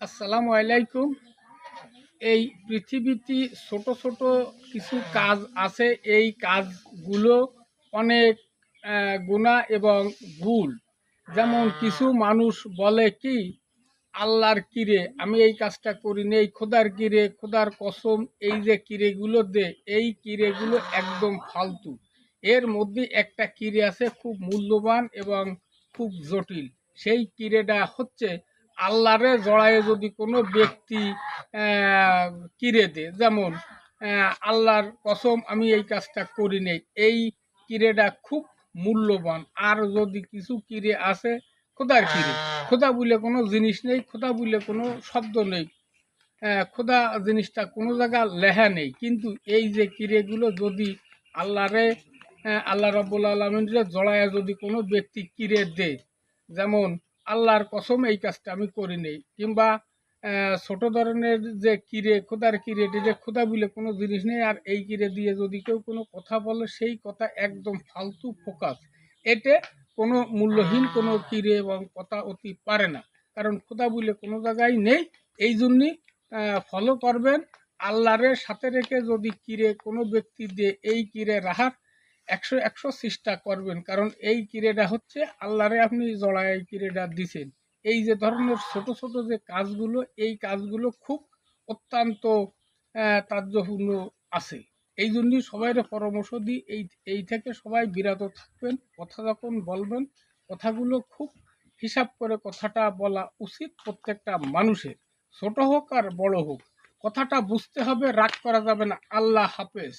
আসসালামু আলাইকুম। এই পৃথিবীতে ছোট ছোট কিছু কাজ আছে, এই কাজগুলো অনেক গুনাহ এবং ভুল। যেমন কিছু মানুষ বলে কি, আল্লাহর কিরে আমি এই কাজটা করি নেই, খোদার কিরে, খোদার কসম, এই যে কিরেগুলো দে, এই কিরেগুলো একদম ফালতু। এর মধ্যে একটা কিরে আছে খুব মূল্যবান এবং খুব জটিল। সেই কিরেটা হচ্ছে আল্লাহরে জড়ায়ে যদি কোনো ব্যক্তি আহ, কিরে দে, যেমন আল্লাহর কসম আমি এই কাজটা করি নেই, এই কিরেটা খুব মূল্যবান। আর যদি কিছু কিরে আছে খোদার কিরে, খোদা বলে কোনো জিনিস নেই, খোদা বলে কোনো শব্দ নেই, খোদা জিনিসটা কোনো জায়গা লেখা নেই, কিন্তু এই যে কিরেগুলো যদি আল্লাহরে আল্লাহ রাব্বুল আলামিনরে জড়ায় যদি কোনো ব্যক্তি কিরে দেয়, যেমন আল্লাহর কসম এই কাজটা আমি করি নেই, কিংবা ছোট ধরনের যে কিরে, খোদার কিরে, এটা যে খোদা বলে কোনো জিনিস নেই, আর এই কিরে দিয়ে যদি কেউ কোনো কথা বলে সেই কথা একদম ফালতু ফোকাস, এতে কোনো মূল্যহীন কোনো কিরে এবং কথা অতি পারে না, কারণ খোদা বলে কোনো জায়গায় নেই। এই জন্যই ফলো করবেন, আল্লাহরে সাথে রেখে যদি কিরে কোনো ব্যক্তি দিয়ে এই কিরে রাহার 100 চেষ্টা করবেন, কারণ এই কিরেটা হচ্ছে আল্লাহরে আপনি জড়ায় এই কিরেটা দিছেন। এই যে ধরনের ছোট ছোট যে কাজগুলো, এই কাজগুলো খুব অত্যন্ত তার্যপূর্ণ আছে। এই জন্যই সবাইকে পরামর্শ দিই, এই থেকে সবাই বিরত থাকবেন। কথা যখন বলবেন, কথাগুলো খুব হিসাব করে কথাটা বলা উচিত প্রত্যেকটা মানুষের, ছোট হোক আর বড় হোক। কথাটা বুঝতে হবে, রাগ করা যাবে না। আল্লাহ হাফেজ।